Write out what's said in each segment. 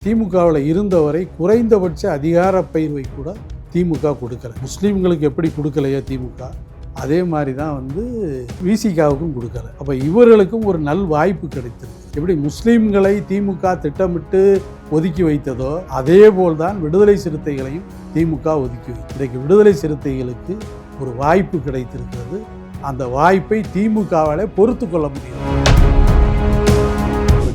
திமுகவில் இருந்தவரை குறைந்தபட்ச அதிகார பயிர்வை கூட திமுக கொடுக்கல. முஸ்லீம்களுக்கு எப்படி கொடுக்கலையோ திமுக, அதே மாதிரி தான் விசிகாவுக்கும் கொடுக்கல. அப்போ இவர்களுக்கும் ஒரு நல் வாய்ப்பு கிடைத்தது. எப்படி முஸ்லீம்களை திமுக திட்டமிட்டு ஒதுக்கி வைத்ததோ அதே போல்தான் விடுதலை சிறுத்தைகளையும் திமுக ஒதுக்கி வைத்தது. இன்றைக்கு விடுதலை சிறுத்தைகளுக்கு ஒரு வாய்ப்பு கிடைத்திருக்கிறது. அந்த வாய்ப்பை திமுகவால் பொறுத்து கொள்ள முடியும்.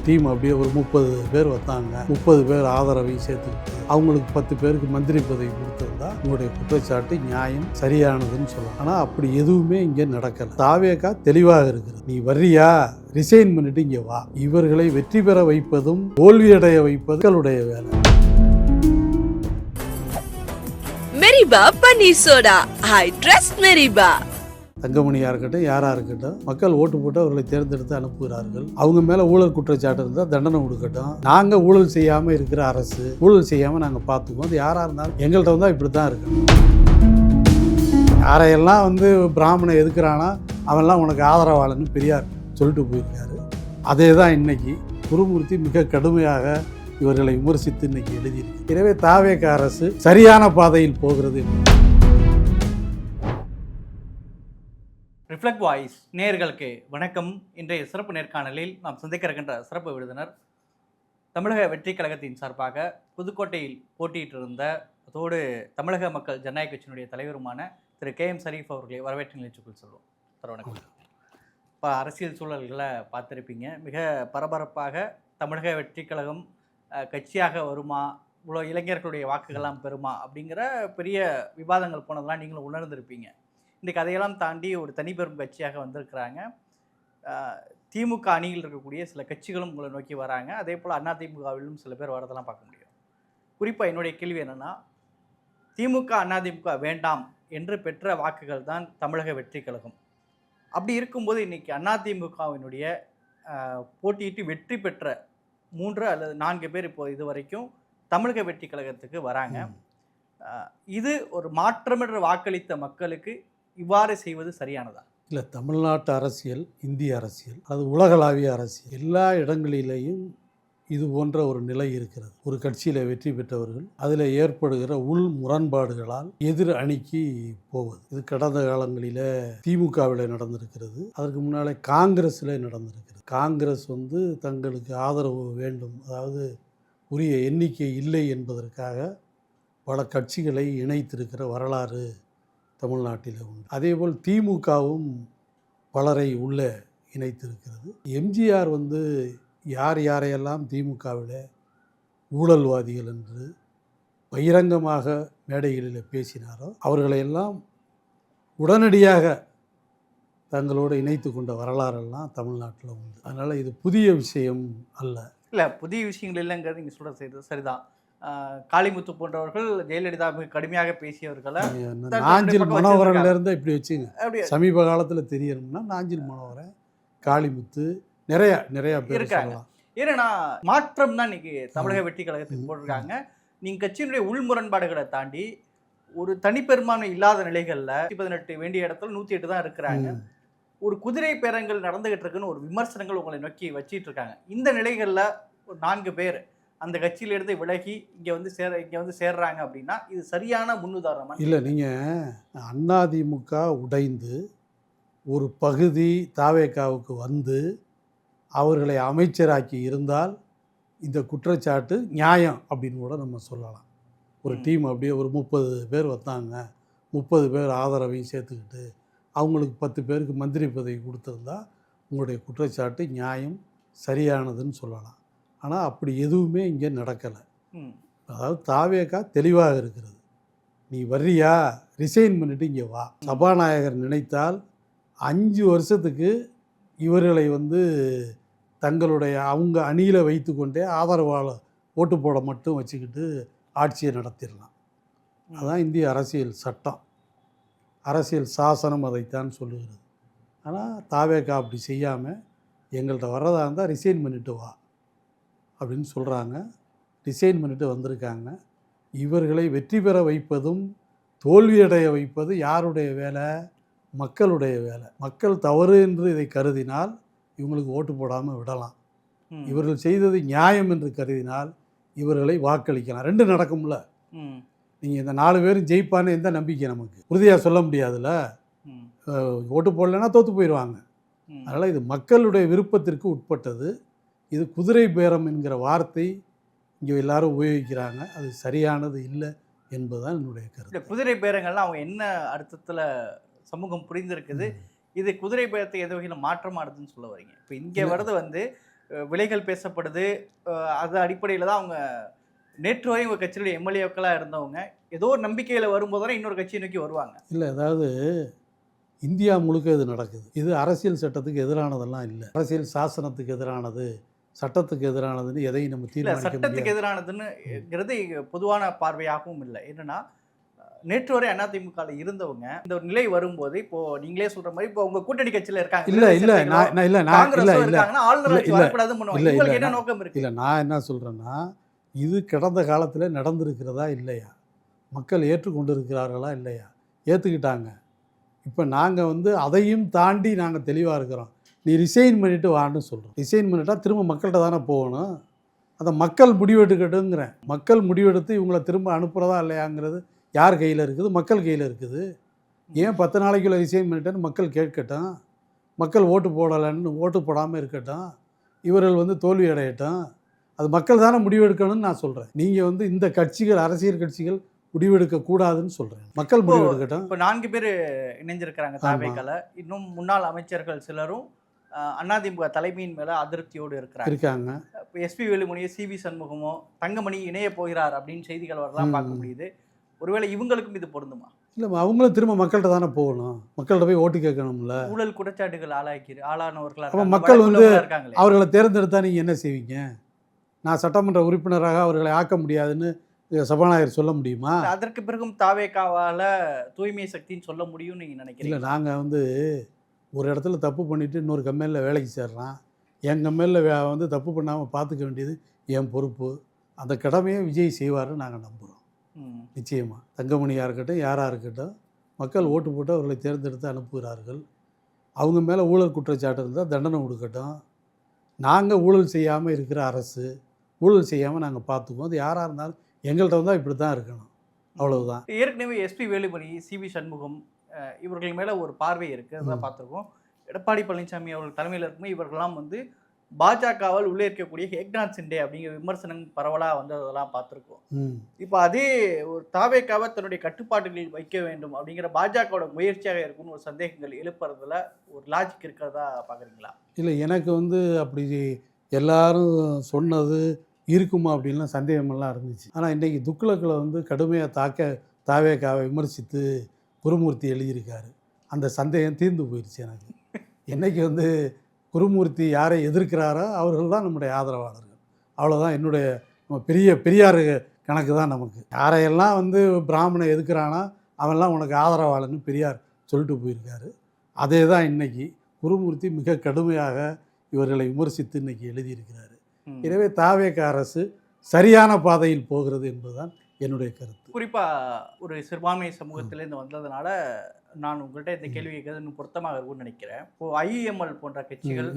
டீம் அப்படியே ஒரு 30 பேர் வந்தாங்க, 30 பேர் ஆதரவையும் சேர்த்துக்கிட்டு அவங்களுக்கு 10 பேருக்கு மந்திரி பதவி கொடுத்திருந்தா உங்களுடைய குற்றச்சாட்டு நியாயம் சரியானதுன்னு சொல்லலாம். ஆனால் அப்படி எதுவுமே இங்கே நடக்கலை. தாவேகா தெளிவாக இருக்கிறது. நீ வர்றியா, ரிசைன் பண்ணிட்டு இங்கே வா. இவர்களை வெற்றி பெற வைப்பதும் தோல்வியடைய வைப்பதும் மக்களுடைய வேலை. மெரிபா பன்னீர் சோடா, ஐ ட்ரஸ்ட் மெரிபா. தங்கமணியாக இருக்கட்டும், யாராக இருக்கட்டும், மக்கள் ஓட்டு போட்டு அவர்களை தேர்ந்தெடுத்து அனுப்புகிறார்கள். அவங்க மேலே ஊழல் குற்றச்சாட்டு இருந்தால் தண்டனை கொடுக்கட்டும். நாங்கள் ஊழல் செய்யாமல் இருக்கிற அரசு, ஊழல் செய்யாமல் நாங்கள் பார்த்துக்குவோம். அது யாராக இருந்தாலும் எங்கள்கிட்ட வந்தால் இப்படி தான் இருக்கணும். யாரையெல்லாம் பிராமணன் எதுக்குறானா அவன்லாம் உனக்கு ஆதரவாளன்னு பெரியார் சொல்லிட்டு போயிருக்காரு. அதே தான் இன்னைக்கு குருமூர்த்தி மிக கடுமையாக இவர்களை விமர்சித்து இன்னைக்கு எழுதியிருக்கு. எனவே தாவேக அரசு சரியான பாதையில் போகிறது. ரிஃப்ளெக்ட் வாய்ஸ் நேயர்களுக்கு வணக்கம். இன்றைய சிறப்பு நேர்காணலில் நாம் சந்திக்க இருக்கின்ற சிறப்பு விருந்தினர் தமிழக வெற்றி கழகத்தின் சார்பாக புதுக்கோட்டையில் போட்டியிட்டிருந்த அதோடு தமிழக மக்கள் ஜனநாயக கட்சியினுடைய தலைவருமான திரு KM ஷரீஃப் அவர்களை வரவேற்று நிகழ்ச்சிக்குள் சொல்லுவோம். சார் வணக்கம். இப்போ அரசியல் சூழல்களை பார்த்துருப்பீங்க. மிக பரபரப்பாக தமிழக வெற்றி கழகம் கட்சியாக வருமா, இவ்வளோ இளைஞர்களுடைய வாக்குகள்லாம் பெறுமா அப்படிங்கிற பெரிய விவாதங்கள் போனதெல்லாம் நீங்களும் உணர்ந்திருப்பீங்க. இன்றைக்கு அதையெல்லாம் தாண்டி ஒரு தனிப்பெரும் கட்சியாக வந்திருக்கிறாங்க. திமுக அணியில் இருக்கக்கூடிய சில கட்சிகளும் உங்களை நோக்கி வராங்க. அதே போல் அதிமுகவிலும் சில பேர் வரதெல்லாம் பார்க்க முடியும். குறிப்பாக என்னுடைய கேள்வி என்னென்னா, திமுக அதிமுக வேண்டாம் என்று பெற்ற வாக்குகள் தான் தமிழக வெற்றி கழகம். அப்படி இருக்கும்போது இன்றைக்கி அதிமுகவினுடைய போட்டியிட்டு வெற்றி பெற்ற 3 அல்லது 4 பேர் இப்போ இது வரைக்கும் தமிழக வெற்றி கழகத்துக்கு வராங்க. இது ஒரு மாற்றமற்ற வாக்களித்த மக்களுக்கு இவ்வாறு செய்வது சரியானதா? இல்லை, தமிழ்நாட்டு அரசியல், இந்திய அரசியல், அது உலகளாவிய அரசியல், எல்லா இடங்களிலேயும் இது போன்ற ஒரு நிலை இருக்கிறது. ஒரு கட்சியில் வெற்றி பெற்றவர்கள் அதில் ஏற்படுகிற உள் முரண்பாடுகளால் எதிர் அணிக்கு போவது. இது கடந்த காலங்களில் திமுகவில் நடந்திருக்கிறது. அதற்கு முன்னாலே காங்கிரஸில் நடந்திருக்கிறது. காங்கிரஸ் தங்களுக்கு ஆதரவு வேண்டும், அதாவது உரிய எண்ணிக்கை இல்லை என்பதற்காக பல கட்சிகளை இணைத்திருக்கிற வரலாறு தமிழ்நாட்டில் உண்டு. அதேபோல் திமுகவும் பலரை உள்ளே இணைத்திருக்கிறது. எம்ஜிஆர் யார் யாரையெல்லாம் திமுகவில் ஊழல்வாதிகள் என்று பகிரங்கமாக மேடைகளில் பேசினாரோ அவர்களையெல்லாம் உடனடியாக தங்களோடு இணைத்து கொண்ட வரலாறெல்லாம் தமிழ்நாட்டில் உண்டு. அதனால் இது புதிய விஷயம் அல்ல. இல்லை, புதிய விஷயங்கள் இல்லைங்கிறது நீங்கள் சொல்கிறது சரிதான். காளிமுத்து போன்றவர்கள் ஜெயலலிதா மிக கடுமையாக பேசியவர்களை நாஞ்சில் மனோகரன்லேருந்து இப்படி வச்சுங்க. சமீப காலத்தில் தெரியணும்னா நாஞ்சில் மனோகரன், காளிமுத்து, நிறைய பேர் இருக்காங்க. ஏன்னா மாற்றம் தான் இன்னைக்கு தமிழக வெற்றி கழகத்துக்கு போட்டிருக்காங்க. நீங்கள் கட்சியினுடைய உள் முரண்பாடுகளை தாண்டி ஒரு தனிப்பெரும்பான்மை இல்லாத நிலைகளில் 18 வேண்டிய இடத்துல 108 தான் இருக்கிறாங்க. ஒரு குதிரை பேரங்கள் நடந்துகிட்டு இருக்குன்னு ஒரு விமர்சனங்கள் உங்களை நோக்கி வச்சிட்டு இருக்காங்க. இந்த நிலைகளில் ஒரு 4 பேர் அந்த கட்சியிலிருந்து விலகி இங்கே சேர்றாங்க அப்படின்னா இது சரியான முன்னுதாரணமா? இல்லை, நீங்கள் அதிமுக உடைந்து ஒரு பகுதி தாவேகாவுக்கு அவர்களை அமைச்சராக்கி இருந்தால் இந்த குற்றச்சாட்டு நியாயம் அப்படின்னு கூட நம்ம சொல்லலாம். ஒரு டீம் அப்படியே ஒரு 30 பேர் வந்தாங்க, 30 பேர் ஆதரவையும் சேர்த்துக்கிட்டு அவங்களுக்கு 10 பேருக்கு மந்திரி பதவி கொடுத்துருந்தா உங்களுடைய குற்றச்சாட்டு நியாயம் சரியானதுன்னு சொல்லலாம். ஆனால் அப்படி எதுவுமே இங்கே நடக்கலை. அதாவது தாவேகா தெளிவாக இருக்கிறது. நீ வர்றியா, ரிசைன் பண்ணிட்டு இங்கே வா. சபாநாயகர் நினைத்தால் 5 வருஷத்துக்கு இவர்களை தங்களுடைய அவங்க அணியில் வைத்து கொண்டே ஆதரவாளர் ஓட்டு போட மட்டும் வச்சுக்கிட்டு ஆட்சியை நடத்திடலாம். அதுதான் இந்திய அரசியல் சட்டம், அரசியல் சாசனம் அதைத்தான் சொல்லுகிறது. ஆனால் தாவேகா அப்படி செய்யாமல் எங்கள்கிட்ட வர்றதா இருந்தால் ரிசைன் பண்ணிட்டு வா அப்படின்னு சொல்கிறாங்க. ரிசைன் பண்ணிட்டு வந்திருக்காங்க. இவர்களை வெற்றி பெற வைப்பதும் தோல்வியடைய வைப்பது யாருடைய வேலை? மக்களுடைய வேலை. மக்கள் தவறு என்று இதை கருதினால் இவங்களுக்கு ஓட்டு போடாமல் விடலாம். இவர்கள் செய்தது நியாயம் என்று கருதினால் இவர்களை வாக்களிக்கலாம். 2 நடக்கும்ல. ம். நீங்கள் இந்த 4 பேரும் ஜெயிப்பான்னு எந்த நம்பிக்கை நமக்கு உறுதியாக சொல்ல முடியாதுல்ல. ம். ஓட்டு போடலைன்னா தோற்று போயிடுவாங்க. ம். அதனால் இது மக்களுடைய விருப்பத்திற்கு உட்பட்டது. இது குதிரை பேரம் என்கிற வார்த்தை இங்கே எல்லாரும் உபயோகிக்கிறாங்க. அது சரியானது இல்லை என்பதுதான் என்னுடைய இந்த கருத்து. குதிரை பேரங்கள்லாம் அவங்க என்ன அர்த்தத்துல சமூகம் புரிந்திருக்குது? இது குதிரை பேரத்தை எந்த வகையில் மாற்றமானதுன்னு சொல்ல வரீங்க? இப்போ இங்கே இல்ல. வரது வந்து விலைகள் பேசப்படுது. அது அடிப்படையில் தான் அவங்க நேற்று வரை உங்கள் கட்சியுடைய எம்எல்ஏக்களாக இருந்தவங்க ஏதோ ஒரு நம்பிக்கையில் வரும்போது தான் இன்னொரு கட்சியை நோக்கி வருவாங்க. இல்லை, அதாவது இந்தியா முழுக்க இது நடக்குது. இது அரசியல் சட்டத்துக்கு எதிரானதெல்லாம் இல்லை. அரசியல் சாசனத்துக்கு எதிரானது, சட்டத்துக்கு எதிரானதுன்னு எதையும் நம்ம இல்லை, தீர்மானிக்க சட்டத்துக்கு முடியாது. எதிரானதுன்னுங்கிறது பொதுவான பார்வையாகவும் இல்லை. என்னன்னா நேற்று வரை அதிமுகவில் இருந்தவங்க இந்த ஒரு நிலை வரும்போது இப்போ நீங்களே சொல்ற மாதிரி இப்போ உங்க கூட்டணி கட்சியில் இருக்காங்க. இல்லை இல்லை நான் இல்லை இல்லை நான் இல்லை காங்கிரஸும் இல்லை இருக்காங்கன்னா ஆளுநர் ஆட்சி இல்லை, வரக்கூடாதுன்னு பண்ணுவாங்க. இல்லை, உங்களுக்கு இல்லை, என்ன நோக்கம் இருக்கு? இல்லை நான் என்ன சொல்கிறேன்னா, இது கடந்த காலத்தில் நடந்திருக்கிறதா இல்லையா, மக்கள் ஏற்றுக்கொண்டு இருக்கிறார்களா இல்லையா, ஏற்றுக்கிட்டாங்க. இப்போ நாங்கள் வந்து அதையும் தாண்டி நாங்கள் தெளிவாக இருக்கிறோம். நீ ரிசைன் பண்ணிவிட்டு வான்னு சொல்கிறோம். ரிசைன் பண்ணிட்டா திரும்ப மக்கள்கிட்ட தானே போகணும். அதை மக்கள் முடிவெடுக்கட்டுங்கிறேன். மக்கள் முடிவெடுத்து இவங்களை திரும்ப அனுப்புகிறதா இல்லையாங்கிறது யார் கையில் இருக்குது? மக்கள் கையில் இருக்குது. ஏன் 10 நாளைக்குள்ள ரிசைன் பண்ணிட்டேன்னு மக்கள் கேட்கட்டும். மக்கள் ஓட்டு போடலைன்னு ஓட்டு போடாமல் இருக்கட்டும். இவர்கள் வந்து தோல்வி அடையட்டும். அது மக்கள் தானே முடிவெடுக்கணும்னு நான் சொல்கிறேன். நீங்கள் வந்து இந்த கட்சிகள், அரசியல் கட்சிகள் முடிவெடுக்கக்கூடாதுன்னு சொல்கிறேன். மக்கள் முடிவெடுக்கட்டும். இப்போ 4 பேர் இணைஞ்சிருக்கிறாங்க தாவேக்கால. இன்னும் முன்னாள் அமைச்சர்கள் சிலரும் அதிமுக தலைமையின் மேல அதிருப்தியோடு இருக்காங்க. இப்போ எஸ்பி வேலுமணியோ சிவி சண்முகமோ தங்கமணி இணைய போகிறார் அப்படின்னு செய்திகள் வரலாம் பார்க்க முடியுது. ஒருவேளை இவங்களுக்கும் இது பொருந்துமா? இல்லை, அவங்களும் திரும்ப மக்கள்கிட்ட தானே போகணும். மக்கள்கிட்ட போய் ஓட்டு கேட்கணும்ல. ஊழல் குற்றச்சாட்டுகள் ஆளானவர்களா அப்போ மக்கள் வந்து இருக்காங்களே, அவர்களை தேர்ந்தெடுத்தா நீங்கள் என்ன செய்வீங்க? நான் சட்டமன்ற உறுப்பினராக அவர்களை ஆக்க முடியாதுன்னு சபாநாயகர் சொல்ல முடியுமா? அதற்கு பிறகும் தாவேக்காவால தூய்மை சக்தின்னு சொல்ல முடியும்னு நீங்க இல்லை, நினைக்கிறீங்க? நாங்கள் வந்து ஒரு இடத்துல தப்பு பண்ணிவிட்டு இன்னொரு கம்பெனியில் வேலைக்கு சேர்றான். என் கம்பெனியில் வந்து தப்பு பண்ணாமல் பார்த்துக்க வேண்டியது என் பொறுப்பு. அந்த கடமையை விஜய் செய்வார்னு நாங்கள் நம்புகிறோம். நிச்சயமாக தங்கமணியாக இருக்கட்டும், யாராக இருக்கட்டும், மக்கள் ஓட்டு போட்டு அவர்களை தேர்ந்தெடுத்து அனுப்புகிறார்கள். அவங்க மேலே ஊழல் குற்றச்சாட்டு இருந்தால் தண்டனை கொடுக்கட்டும். நாங்கள் ஊழல் செய்யாமல் இருக்கிற அரசு, ஊழல் செய்யாமல் நாங்கள் பார்த்துக்குவோம். அது யாராக இருந்தாலும் எங்கள்கிட்ட வந்தால் இப்படி தான் இருக்கணும், அவ்வளவுதான். ஏற்கனவே எஸ்பி வேலுமணி, சிவி சண்முகம் இவர்கள் மேலே ஒரு பார்வை இருக்குது, அதான் பார்த்துருக்கோம். எடப்பாடி பழனிசாமி அவர்கள் தலைமையில் இருக்கும்போது இவர்கள்லாம் வந்து பாஜகவால் உள்ளே இருக்கக்கூடிய ஏக்நாத் சிண்டே அப்படிங்கிற விமர்சனம் பரவலாக வந்ததெல்லாம் பார்த்துருக்கோம். இப்போ அதே ஒரு தாவேக்காவை தன்னுடைய கட்டுப்பாட்டுகளில் வைக்க வேண்டும் அப்படிங்கிற பாஜகவோட முயற்சியாக இருக்கும்னு ஒரு சந்தேகங்கள் எழுப்புறதுல ஒரு லாஜிக் இருக்கிறதா பார்க்குறீங்களா? இல்லை, எனக்கு வந்து அப்படி எல்லாரும் சொன்னது இருக்குமா அப்படின்லாம் சந்தேகமெல்லாம் இருந்துச்சு. ஆனால் இன்றைக்கி துக்ளக்கில் வந்து கடுமையாக தாவேக்காவை விமர்சித்து குருமூர்த்தி எழுதியிருக்காரு. அந்த சந்தேகம் தீர்ந்து போயிடுச்சு எனக்கு. என்னைக்கு வந்து குருமூர்த்தி யாரை எதிர்க்கிறாரோ அவர்கள் தான் நம்முடைய ஆதரவாளர்கள். அவ்வளோதான். என்னுடைய பெரியார் கணக்கு தான் நமக்கு. யாரையெல்லாம் வந்து பிராமணன் எதிர்க்கிறானோ அவன்லாம் உனக்கு ஆதரவாளன்னு பெரியார் சொல்லிட்டு போயிருக்காரு. அதே தான் இன்றைக்கி குருமூர்த்தி மிக கடுமையாக இவர்களை விமர்சித்து இன்றைக்கி எழுதியிருக்கிறாரு. எனவே தாவேக அரசு சரியான பாதையில் போகிறது என்பதுதான் என்னுடைய கருத்து. குறிப்பாக ஒரு சிறுபான்மை சமூகத்திலேருந்து வந்ததுனால நான் உங்கள்கிட்ட இந்த கேள்வி கேட்கறது இன்னும் பொருத்தமாக இருக்கும்னு நினைக்கிறேன். இப்போ ஐஎம்எல் போன்ற கட்சிகள்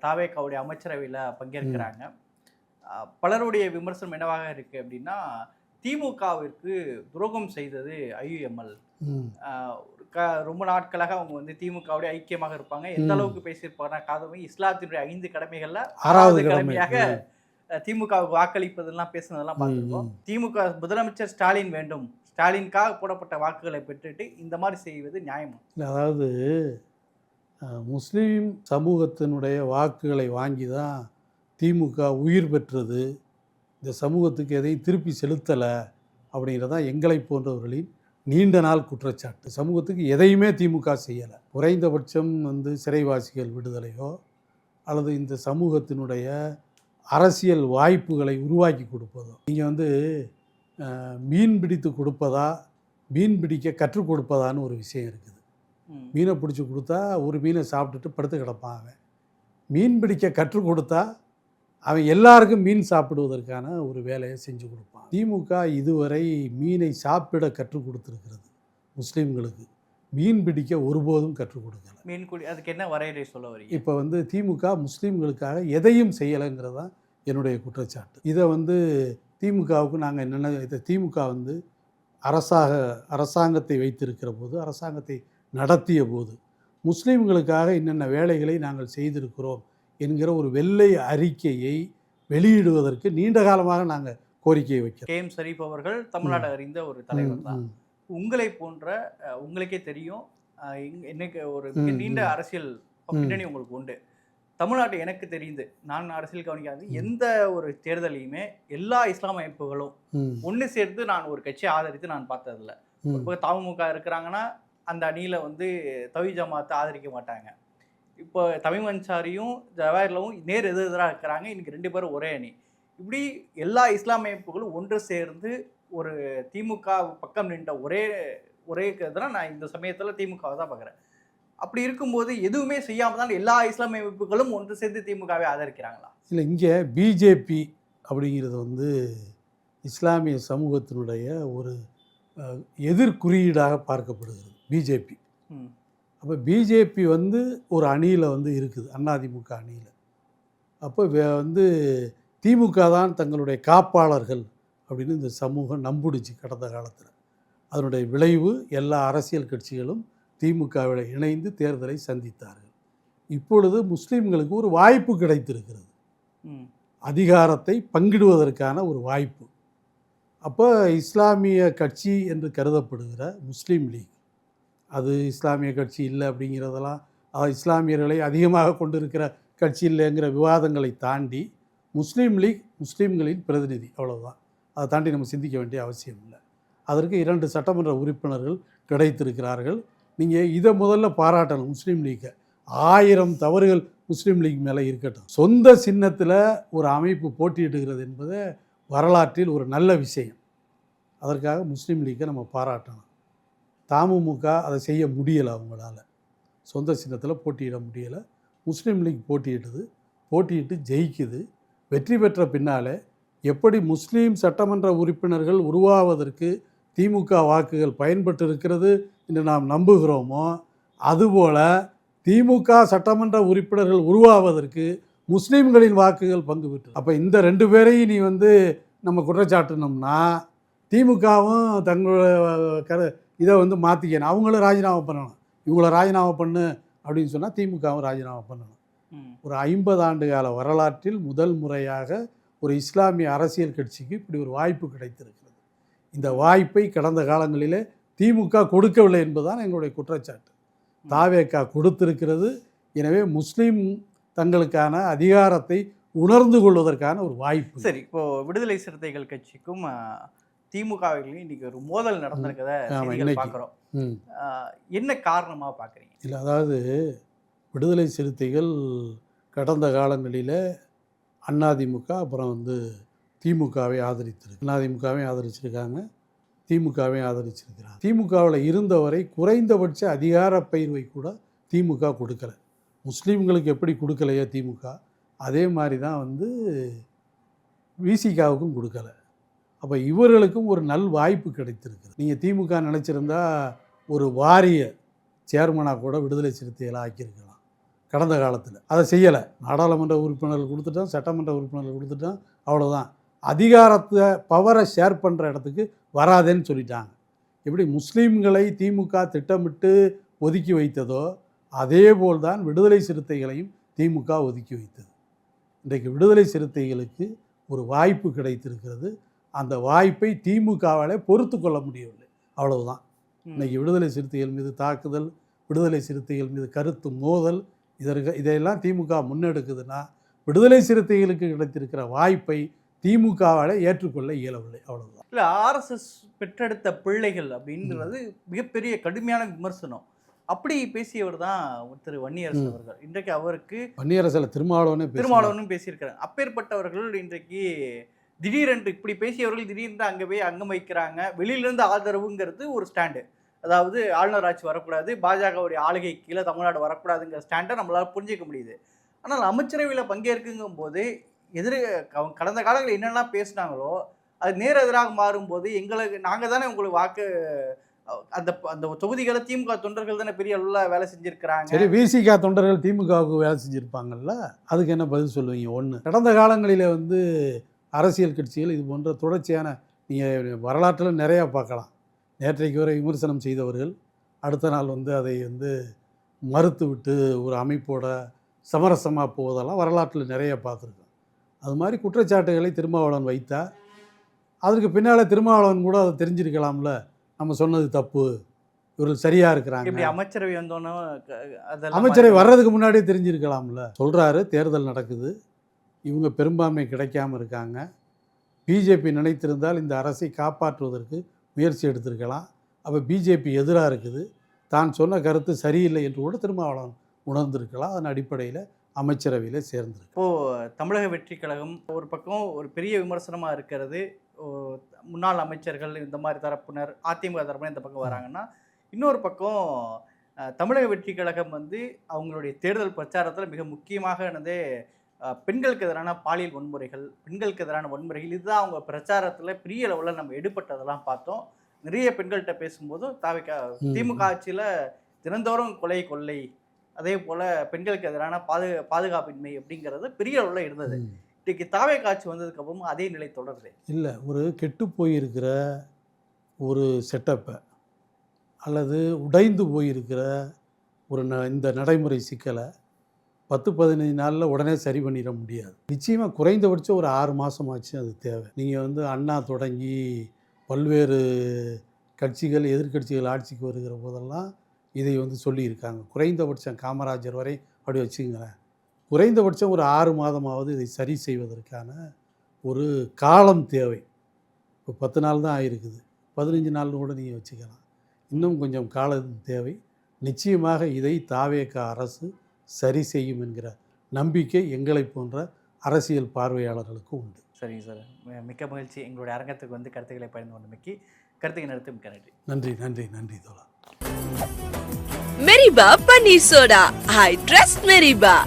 தாவேக்காவுடைய அமைச்சரவையில் பங்கேற்கிறாங்க. பலருடைய விமர்சனம் என்னவாக இருக்கு அப்படின்னா, திமுகவிற்கு துரோகம் செய்தது ஐஎம்எல். ரொம்ப நாட்களாக அவங்க வந்து திமுகவுடைய ஐக்கியமாக இருப்பாங்க. எந்த அளவுக்கு பேசியிருப்பாங்கன்னா, காதமை இஸ்லாத்தினுடைய 5 கடமைகள்ல 6வது கடமையாக திமுகவுக்கு வாக்களிப்பதெல்லாம் பேசுனதெல்லாம் பார்த்துருக்கோம். திமுக முதலமைச்சர் ஸ்டாலின் வேண்டும், ஸ்டாலினுக்காக போடப்பட்ட வாக்குகளை பெற்றுட்டு இந்த மாதிரி செய்வது நியாயமா? அதாவது முஸ்லீம் சமூகத்தினுடைய வாக்குகளை வாங்கி தான் திமுக உயிர் பெற்றது. இந்த சமூகத்துக்கு எதையும் திருப்பி செலுத்தலை அப்படிங்கிறதான் எங்களை போன்றவர்களின் நீண்ட நாள் குற்றச்சாட்டு. சமூகத்துக்கு எதையுமே திமுக செய்யலை. குறைந்தபட்சம் வந்து சிறைவாசிகள் விடுதலையோ அல்லது இந்த சமூகத்தினுடைய அரசியல் வாய்ப்புகளை உருவாக்கி கொடுப்பதோ. நீங்கள் வந்து மீன் பிடித்து கொடுப்பதா, மீன் பிடிக்க கற்றுக் கொடுப்பதான்னு ஒரு விஷயம் இருக்குது. மீனை பிடிச்சி கொடுத்தா ஒரு மீனை சாப்பிட்டுட்டு படுத்து கிடப்பான். அவன் மீன் பிடிக்க கற்றுக் கொடுத்தா அவன் எல்லாருக்கும் மீன் சாப்பிடுவதற்கான ஒரு வேலையை செஞ்சு கொடுப்பான். திமுக இதுவரை மீனை சாப்பிட கற்றுக் கொடுத்துருக்கிறது முஸ்லீம்களுக்கு. மீன் பிடிக்க ஒருபோதும் கற்றுக் கொடுக்கல. மீன்குடி அதுக்கு என்ன வரையறை சொல்ல வரீங்க? இப்போ வந்து திமுக முஸ்லீம்களுக்காக எதையும் செய்யலைங்கிறது தான் என்னுடைய குற்றச்சாட்டு. இதை வந்து திமுகவுக்கு நாங்கள் என்னென்ன இதை திமுக வந்து அரசாங்கத்தை வைத்திருக்கிற போது, அரசாங்கத்தை நடத்திய போது முஸ்லீம்களுக்காக என்னென்ன வேலைகளை நாங்கள் செய்திருக்கிறோம் என்கிற ஒரு வெள்ளை அறிக்கையை வெளியிடுவதற்கு நீண்ட காலமாக நாங்கள் கோரிக்கையை வைக்கிறோம். KM ஷரீஃப் அவர்கள் தமிழ்நாடு அறிந்த ஒரு தலைவர் தான். உங்களை போன்ற உங்களுக்கே தெரியும், இன்னைக்கு ஒரு மிக நீண்ட அரசியல் பின்னணி உங்களுக்கு உண்டு. தமிழ்நாட்டை எனக்கு தெரிந்து, நான் அரசியல் கவனிக்காது எந்த ஒரு தேர்தலையுமே எல்லா இஸ்லாமிய அமைப்புகளும் ஒன்று சேர்த்து நான் ஒரு கட்சியை ஆதரித்து நான் பார்த்ததில்ல. இப்போ தமுக இருக்கிறாங்கன்னா அந்த அணியில் வந்து தவி ஜமாத்தை ஆதரிக்க மாட்டாங்க. இப்போ தமிழ் அன்சாரியும் ஜவாஹர்லாவும் நேர் எதிராக இருக்கிறாங்க. இன்னைக்கு 2 பேரும் ஒரே அணி. இப்படி எல்லா இஸ்லாமிய அமைப்புகளும் ஒன்று சேர்ந்து ஒரு திமுக பக்கம் நின்ற ஒரே இதெல்லாம் நான் இந்த சமயத்தில் திமுகவை தான் பார்க்குறேன். அப்படி இருக்கும்போது எதுவுமே செய்யாமல் தான் எல்லா இஸ்லாமிய அமைப்புகளும் ஒன்று சேர்ந்து திமுகவை ஆதரிக்கிறாங்களா? இல்லை, இங்கே பிஜேபி அப்படிங்கிறது வந்து இஸ்லாமிய சமூகத்தினுடைய ஒரு எதிர்குறியீடாக பார்க்கப்படுகிறது பிஜேபி. அப்போ பிஜேபி வந்து ஒரு அணியில் வந்து இருக்குது, அதிமுக அணியில். அப்போ வந்து திமுக தான் தங்களுடைய காப்பாளர்கள் அப்படின்னு இந்த சமூகம் நம்பிடுச்சு கடந்த காலத்தில். அதனுடைய விளைவு எல்லா அரசியல் கட்சிகளும் திமுகவில் இணைந்து தேர்தலை சந்தித்தார்கள். இப்பொழுது முஸ்லீம்களுக்கு ஒரு வாய்ப்பு கிடைத்திருக்கிறது, அதிகாரத்தை பங்கிடுவதற்கான ஒரு வாய்ப்பு. அப்போ இஸ்லாமிய கட்சி என்று கருதப்படுகிற முஸ்லீம் லீக், அது இஸ்லாமிய கட்சி இல்லை அப்படிங்கிறதெல்லாம், இஸ்லாமியர்களை அதிகமாக கொண்டிருக்கிற கட்சி இல்லைங்கிற விவாதங்களை தாண்டி முஸ்லீம் லீக் முஸ்லீம்களின் பிரதிநிதி, அவ்வளவுதான். அதை தாண்டி நம்ம சிந்திக்க வேண்டிய அவசியம் இல்லை. அதற்கு 2 சட்டமன்ற உறுப்பினர்கள் கிடைத்திருக்கிறார்கள். நீங்கள் இதை முதல்ல பாராட்டணும். முஸ்லீம் லீக்கை 1000 தவறுகள் முஸ்லீம் லீக் மேலே இருக்கட்டும், சொந்த சின்னத்தில் ஒரு அமைப்பு போட்டியிடுகிறது என்பது வரலாற்றில் ஒரு நல்ல விஷயம். அதற்காக முஸ்லீம் லீக்கை நம்ம பாராட்டணும். தமுக அதை செய்ய முடியலை, அவங்களால சொந்த சின்னத்தில் போட்டியிட முடியலை. முஸ்லீம் லீக் போட்டியிட்டு ஜெயிக்குது. வெற்றி பெற்ற பின்னால் எப்படி முஸ்லீம் சட்டமன்ற உறுப்பினர்கள் உருவாவதற்கு திமுக வாக்குகள் பயன்பட்டு இருக்கிறது என்று நாம் நம்புகிறோமோ, அதுபோல் திமுக சட்டமன்ற உறுப்பினர்கள் உருவாவதற்கு முஸ்லீம்களின் வாக்குகள் பங்கு பெற்று. அப்போ இந்த 2 பேரையும் நீ வந்து நம்ம குற்றச்சாட்டினோம்னா திமுகவும் தங்களோட இதை வந்து மாற்றிக்கணும். அவங்களும் ராஜினாமா பண்ணணும். இவங்கள ராஜினாமா பண்ணு அப்படின்னு சொன்னால் திமுகவும் ராஜினாமா பண்ணணும். ஒரு 50 ஆண்டு கால வரலாற்றில் முதல் முறையாக ஒரு இஸ்லாமிய அரசியல் கட்சிக்கு இப்படி ஒரு வாய்ப்பு கிடைத்திருக்கிறது. இந்த வாய்ப்பை கடந்த காலங்களிலே திமுக கொடுக்கவில்லை என்பதுதான் எங்களுடைய குற்றச்சாட்டு. தாவேகா கொடுத்திருக்கிறது. எனவே முஸ்லீம் தங்களுக்கான அதிகாரத்தை உணர்ந்து கொள்வதற்கான ஒரு வாய்ப்பு. சரி, இப்போ விடுதலை சிறுத்தைகள் கட்சிக்கும் திமுகவிலையும் இன்னைக்கு ஒரு மோதல் நடந்திருக்கிறத பார்க்குறோம். என்ன காரணமாக பார்க்குறீங்க? இல்லை, அதாவது விடுதலை சிறுத்தைகள் கடந்த காலங்களில் அதிமுக அப்புறம் வந்து திமுகவை ஆதரித்திருக்கு. அதிமுகவையும் ஆதரிச்சிருக்காங்க, திமுகவையும் ஆதரிச்சிருக்கிறாங்க. திமுகவில் இருந்தவரை குறைந்தபட்ச அதிகார பயிர்வை கூட திமுக கொடுக்கலை. முஸ்லீம்களுக்கு எப்படி கொடுக்கலையோ திமுக, அதே மாதிரி தான் வந்து விசிகாவுக்கும் கொடுக்கலை. அப்போ இவர்களுக்கும் ஒரு நல் வாய்ப்பு கிடைத்திருக்கு. நீங்கள் திமுக நினச்சிருந்தா ஒரு வாரிய சேர்மனாக கூட விடுதலை சிறுத்தைகளை ஆக்கியிருக்கலாம் கடந்த காலத்தில். அதை செய்யலை. நாடாளுமன்ற உறுப்பினர்கள் கொடுத்துட்டோம், சட்டமன்ற உறுப்பினர்கள் கொடுத்துட்டோம், அவ்வளோதான். அதிகாரத்தை பவரை ஷேர் பண்ணுற இடத்துக்கு வராதேன்னு சொல்லிட்டாங்க. எப்படி முஸ்லீம்களை திமுக திட்டமிட்டு ஒதுக்கி வைத்ததோ அதே போல்தான் விடுதலை சிறுத்தைகளையும் திமுக ஒதுக்கி வைத்தது. இன்றைக்கு விடுதலை சிறுத்தைகளுக்கு ஒரு வாய்ப்பு கிடைத்திருக்கிறது. அந்த வாய்ப்பை திமுகவால் பொறுத்து கொள்ள முடியவில்லை, அவ்வளவுதான். இன்றைக்கி விடுதலை சிறுத்தைகள் மீது தாக்குதல், விடுதலை சிறுத்தைகள் மீது கருத்து மோதல், இதையெல்லாம் திமுக முன்னெடுக்குதுன்னா விடுதலை சிறுத்தைகளுக்கு கிடைத்திருக்கிற வாய்ப்பை திமுகவால் ஏற்றுக்கொள்ள இயலவில்லை, அவ்வளவுதான். இல்லை, RSS பெற்றெடுத்த பிள்ளைகள் அப்படின்றது மிகப்பெரிய கடுமையான விமர்சனம். அப்படி பேசியவர் தான் திரு வன்னியரசு அவர்கள். இன்றைக்கு அவருக்கு வன்னியரசில் திருமாவளவனும் பேசியிருக்கிறாங்க. அப்பேற்பட்டவர்கள் இன்றைக்கு திடீரென்று இப்படி பேசியவர்கள் திடீரென்று அங்கே போய் அங்கம் வைக்கிறாங்க. வெளியிலேருந்து ஆதரவுங்கிறது ஒரு ஸ்டாண்டு, அதாவது ஆளுநர் ஆட்சி வரக்கூடாது, பாஜகவுடைய ஆளுகை கீழே தமிழ்நாடு வரக்கூடாதுங்கிற ஸ்டாண்டை நம்மளால் புரிஞ்சிக்க முடியுது. ஆனால் அமைச்சரவையில் பங்கேற்குங்கும் போது கடந்த காலங்களில் என்னெல்லாம் பேசினாங்களோ அது நேர் எதிராக மாறும்போது நாங்கள் தானே உங்களுக்கு வாக்கு, அந்த அந்த தொகுதிகளை திமுக தொண்டர்கள் தானே பெரிய அளவில் வேலை செஞ்சுருக்கிறாங்க. சரி, விசிகா தொண்டர்கள் திமுகவுக்கு வேலை செஞ்சுருப்பாங்கல்ல, அதுக்கு என்ன பதில் சொல்லுவீங்க? ஒன்று, கடந்த காலங்களில் வந்து அரசியல் கட்சிகள் இது போன்ற தொடர்ச்சியான நீங்கள் வரலாற்றில் நிறையா பார்க்கலாம். நேற்றைக்கு வரை விமர்சனம் செய்தவர்கள் அடுத்த நாள் அதை மறுத்து விட்டு ஒரு அமைப்போட சமரசமாக போவதெல்லாம் வரலாற்றில் நிறைய பார்த்துருக்கோம். அது மாதிரி குற்றச்சாட்டுகளை திருமாவளவன் வைத்தார். அதற்கு பின்னால் திருமாவளவன் கூட அதை தெரிஞ்சிருக்கலாம்ல, நம்ம சொன்னது தப்பு, இவர்கள் சரியாக இருக்கிறாங்க. இப்படி அமைச்சரவை வந்தோன்னே அமைச்சரவை வர்றதுக்கு முன்னாடியே தெரிஞ்சிருக்கலாம்ல. சொல்கிறாரு தேர்தல் நடக்குது, இவங்க பெரும்பான்மை கிடைக்காம இருக்காங்க, பிஜேபி நினைத்திருந்தால் இந்த அரசை காப்பாற்றுவதற்கு முயற்சி எடுத்திருக்கலாம், அப்போ பிஜேபி எதிராக இருக்குது, தான் சொன்ன கருத்து சரியில்லை என்று கூட திருமாவளவன் உணர்ந்திருக்கலாம். அதன் அடிப்படையில் அமைச்சரவையில் சேர்ந்திருக்கு. இப்போது தமிழக வெற்றி கழகம் ஒரு பக்கம் ஒரு பெரிய விமர்சனமாக இருக்கிறது, முன்னாள் அமைச்சர்கள் இந்த மாதிரி தரப்பினர் அதிமுக தரப்பினர் இந்த பக்கம் வராங்கன்னா, இன்னொரு பக்கம் தமிழக வெற்றி கழகம் அவங்களுடைய தேர்தல் பிரச்சாரத்தில் மிக முக்கியமாக பெண்களுக்கு எதிரான பாலியல் வன்முறைகள், பெண்களுக்கு எதிரான வன்முறைகள் இதுதான் அவங்க பிரச்சாரத்தில் பெரிய அளவில் நம்ம எடுபட்டதெல்லாம் பார்த்தோம். நிறைய பெண்கள்கிட்ட பேசும்போதும் திமுக ஆட்சியில் தினந்தோறும் கொலை கொள்ளை, அதே போல் பெண்களுக்கு எதிரான பாதுகாப்பின்மை அப்படிங்கிறது பெரிய அளவில் இருந்தது. இன்றைக்கு தாவேகா ஆட்சி வந்ததுக்கப்புறமும் அதே நிலை தொடருது. இல்லை, ஒரு கெட்டு போயிருக்கிற ஒரு செட்டப்பை அல்லது உடைந்து போயிருக்கிற ஒரு இந்த நடைமுறை சிக்கலை 10-15 நாளில் உடனே சரி பண்ணிட முடியாது. நிச்சயமாக குறைந்தபட்சம் ஒரு 6 மாதமாச்சு அது தேவை. நீங்கள் அண்ணா தொடங்கி பல்வேறு கட்சிகள் எதிர்கட்சிகள் ஆட்சிக்கு வருகிற போதெல்லாம் இதை சொல்லியிருக்காங்க. குறைந்தபட்சம் காமராஜர் வரை அப்படி வச்சுங்களேன், குறைந்தபட்சம் ஒரு 6 மாதமாவது இதை சரி செய்வதற்கான ஒரு காலம் தேவை. இப்போ 10 நாள் தான் ஆகிருக்குது, 15 நாள்னு கூட நீங்கள் வச்சுக்கலாம். இன்னும் கொஞ்சம் காலம் தேவை. நிச்சயமாக இதை தாவேகா அரசு சரி செய்யும் என்கிற நம்பிக்கை எங்களை போன்ற அரசியல் பார்வையாளர்களுக்கு உண்டு. சரிங்க சார், மிக்க மகிழ்ச்சி. எங்களுடைய அரங்கத்துக்கு கருத்துக்களை பகிர்ந்து கொண்டமைக்கு கருத்துக்கு நடத்த மிக்க நன்றி. நன்றி நன்றி நன்றி தோழா. மெரிபா பன்னீர் சோடா, I trust மெரிபா.